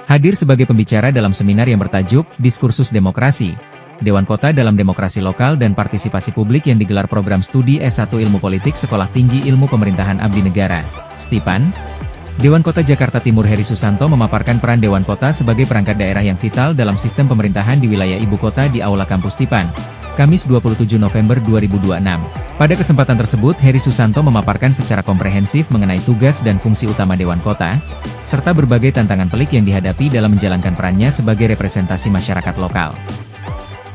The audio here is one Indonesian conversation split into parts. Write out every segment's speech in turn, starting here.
Hadir sebagai pembicara dalam seminar yang bertajuk Diskursus Demokrasi, Dewan Kota dalam Demokrasi Lokal dan Partisipasi Publik yang digelar program studi S1 Ilmu Politik Sekolah Tinggi Ilmu Pemerintahan Abdi Negara, STIPAN. Dewan Kota Jakarta Timur Heri Susanto memaparkan peran Dewan Kota sebagai perangkat daerah yang vital dalam sistem pemerintahan di wilayah ibu kota di Aula Kampus STIPAN, Kamis 27 November 2026. Pada kesempatan tersebut, Heri Susanto memaparkan secara komprehensif mengenai tugas dan fungsi utama Dewan Kota, serta berbagai tantangan pelik yang dihadapi dalam menjalankan perannya sebagai representasi masyarakat lokal.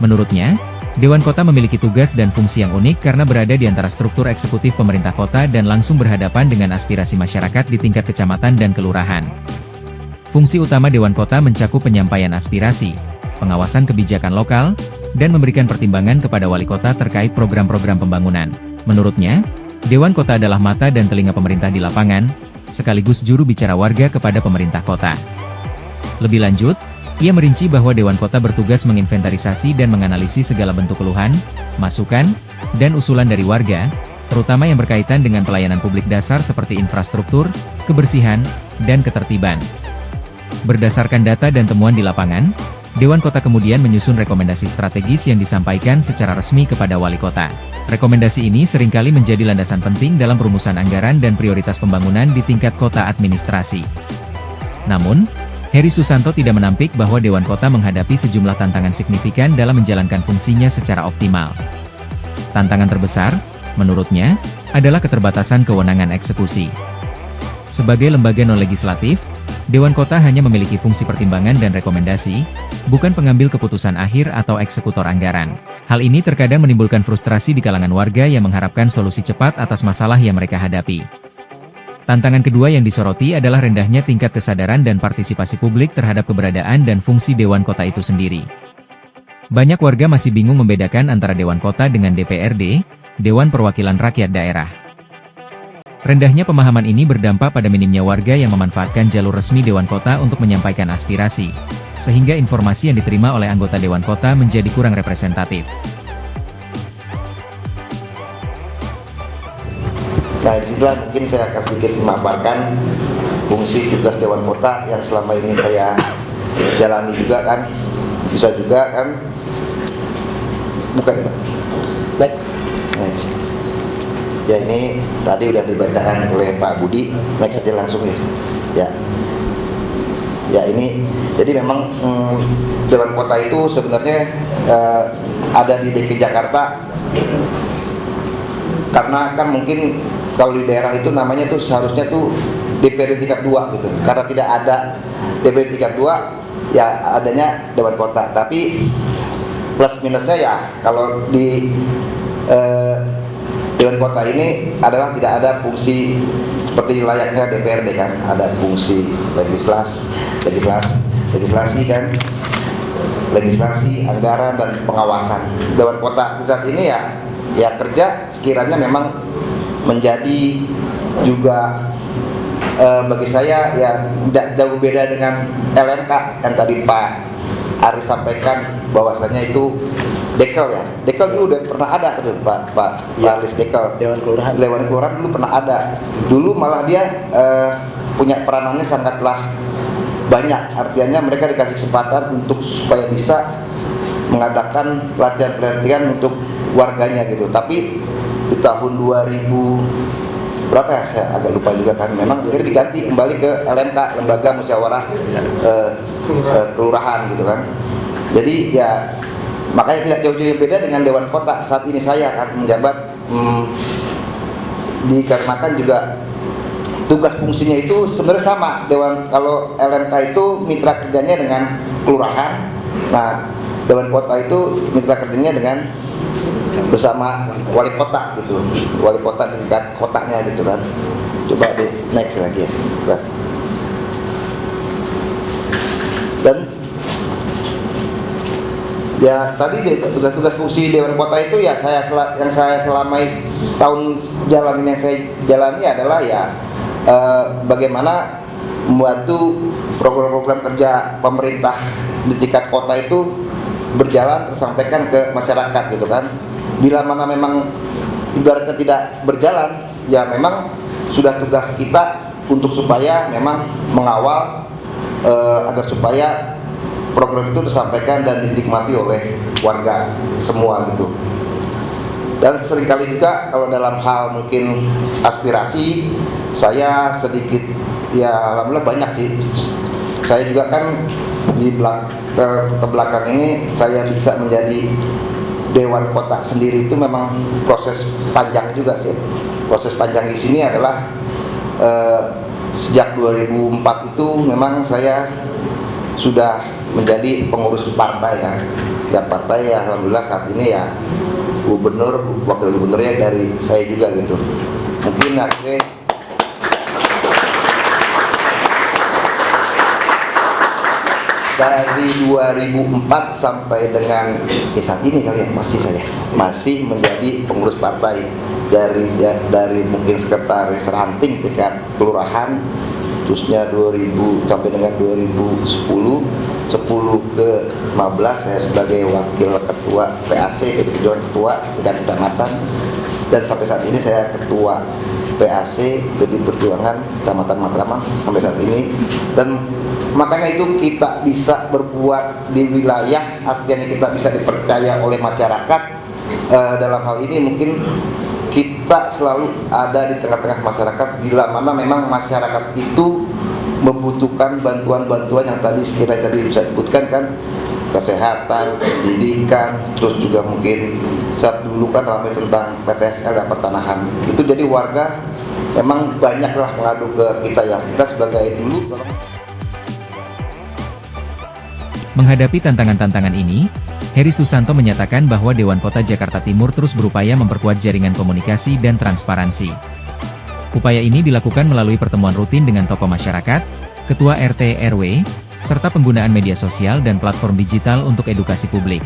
Menurutnya, Dewan Kota memiliki tugas dan fungsi yang unik karena berada di antara struktur eksekutif pemerintah kota dan langsung berhadapan dengan aspirasi masyarakat di tingkat kecamatan dan kelurahan. Fungsi utama Dewan Kota mencakup penyampaian aspirasi, pengawasan kebijakan lokal, dan memberikan pertimbangan kepada wali kota terkait program-program pembangunan. Menurutnya, Dewan Kota adalah mata dan telinga pemerintah di lapangan, sekaligus juru bicara warga kepada pemerintah kota. Lebih lanjut, ia merinci bahwa Dewan Kota bertugas menginventarisasi dan menganalisis segala bentuk keluhan, masukan, dan usulan dari warga, terutama yang berkaitan dengan pelayanan publik dasar seperti infrastruktur, kebersihan, dan ketertiban. Berdasarkan data dan temuan di lapangan, Dewan Kota kemudian menyusun rekomendasi strategis yang disampaikan secara resmi kepada wali kota. Rekomendasi ini seringkali menjadi landasan penting dalam perumusan anggaran dan prioritas pembangunan di tingkat kota administrasi. Namun, Heri Susanto tidak menampik bahwa Dewan Kota menghadapi sejumlah tantangan signifikan dalam menjalankan fungsinya secara optimal. Tantangan terbesar, menurutnya, adalah keterbatasan kewenangan eksekusi. Sebagai lembaga non-legislatif, Dewan Kota hanya memiliki fungsi pertimbangan dan rekomendasi, bukan pengambil keputusan akhir atau eksekutor anggaran. Hal ini terkadang menimbulkan frustrasi di kalangan warga yang mengharapkan solusi cepat atas masalah yang mereka hadapi. Tantangan kedua yang disoroti adalah rendahnya tingkat kesadaran dan partisipasi publik terhadap keberadaan dan fungsi Dewan Kota itu sendiri. Banyak warga masih bingung membedakan antara Dewan Kota dengan DPRD, Dewan Perwakilan Rakyat Daerah. Rendahnya pemahaman ini berdampak pada minimnya warga yang memanfaatkan jalur resmi Dewan Kota untuk menyampaikan aspirasi, sehingga informasi yang diterima oleh anggota Dewan Kota menjadi kurang representatif. Nah, disitulah mungkin saya akan sedikit memaparkan fungsi tugas Dewan Kota yang selama ini saya jalani juga kan. Bisa juga kan, bukan ya Pak? Next. Ya, ini tadi udah dibacakan oleh Pak Budi, next saja langsung ya. Ya ini, jadi memang Dewan Kota itu sebenarnya ada di DKI Jakarta, karena kan mungkin kalau di daerah itu namanya tuh seharusnya tuh DPRD tingkat 2 gitu. Karena tidak ada DPRD tingkat 2, ya adanya Dewan Kota. Tapi plus minusnya ya kalau di Dewan Kota ini adalah tidak ada fungsi seperti layaknya DPRD kan, ada fungsi legislasi, anggaran dan pengawasan. Dewan Kota saat ini ya kerja sekiranya memang menjadi juga bagi saya ya tidak jauh beda dengan LMK yang tadi Pak Ari sampaikan bahwasanya itu Dekel ya. Dekel dulu udah pernah ada gitu Pak Aris Dekel. Dewan Kelurahan dulu pernah ada. Dulu malah dia punya peranannya sangatlah banyak. Artinya mereka dikasih kesempatan untuk supaya bisa mengadakan pelatihan-pelatihan untuk warganya gitu. Tapi di tahun 2000 berapa ya, saya agak lupa juga kan. Memang akhirnya diganti kembali ke LMK, Lembaga Musyawarah Kelurahan gitu kan. Jadi ya makanya tidak jauh-jauh beda dengan Dewan Kota saat ini saya akan menjabat, dikarenakan juga tugas fungsinya itu sebenarnya sama. Kalau LMK itu mitra kerjanya dengan kelurahan, nah Dewan Kota itu mitra kerjanya dengan bersama wali kota gitu, wali kota di tingkat kotanya gitu kan. Coba di next lagi ya. Dan ya tadi tugas-tugas fungsi Dewan Kota itu ya yang saya selama setahun yang saya jalani adalah ya bagaimana membantu program-program kerja pemerintah di tingkat kota itu berjalan tersampaikan ke masyarakat gitu kan. Bila mana memang ibaratnya tidak berjalan, ya memang sudah tugas kita untuk supaya memang mengawal agar supaya program itu disampaikan dan dinikmati oleh warga semua gitu. Dan seringkali juga kalau dalam hal mungkin aspirasi, saya sedikit, ya alhamdulillah banyak sih. Saya juga kan di belakang ini saya bisa menjadi Dewan Kota sendiri, itu memang proses panjang juga sih. Proses panjang di sini adalah sejak 2004 itu memang saya sudah menjadi pengurus partai ya. Ya partai ya alhamdulillah saat ini ya gubernur, wakil gubernurnya dari saya juga gitu. Mungkin dari 2004 sampai dengan saat ini kali ya masih menjadi pengurus partai dari mungkin sekretaris ranting tingkat kelurahan, terusnya 2000 sampai dengan 2010 ke 15 saya sebagai wakil ketua PAC PDI Perjuangan, ketua tingkat kecamatan, dan sampai saat ini saya ketua PAC PDI Perjuangan Kecamatan Matraman sampai saat ini. Dan makanya itu kita bisa berbuat di wilayah, artinya kita bisa dipercaya oleh masyarakat. Dalam hal ini mungkin kita selalu ada di tengah-tengah masyarakat bila mana memang masyarakat itu membutuhkan bantuan-bantuan yang tadi sekiranya tadi bisa disebutkan kan, kesehatan, pendidikan, terus juga mungkin saat dulu kan ramai tentang PTSL dan pertanahan. Itu jadi warga memang banyaklah mengadu ke kita ya. Kita sebagai dulu menghadapi tantangan-tantangan ini, Heri Susanto menyatakan bahwa Dewan Kota Jakarta Timur terus berupaya memperkuat jaringan komunikasi dan transparansi. Upaya ini dilakukan melalui pertemuan rutin dengan tokoh masyarakat, ketua RT RW, serta penggunaan media sosial dan platform digital untuk edukasi publik.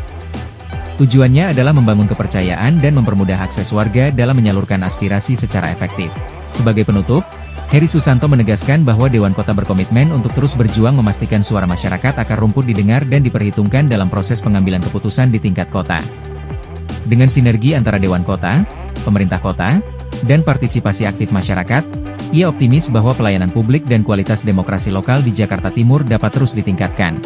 Tujuannya adalah membangun kepercayaan dan mempermudah akses warga dalam menyalurkan aspirasi secara efektif. Sebagai penutup, Heri Susanto menegaskan bahwa Dewan Kota berkomitmen untuk terus berjuang memastikan suara masyarakat akar rumput didengar dan diperhitungkan dalam proses pengambilan keputusan di tingkat kota. Dengan sinergi antara Dewan Kota, pemerintah kota, dan partisipasi aktif masyarakat, ia optimis bahwa pelayanan publik dan kualitas demokrasi lokal di Jakarta Timur dapat terus ditingkatkan.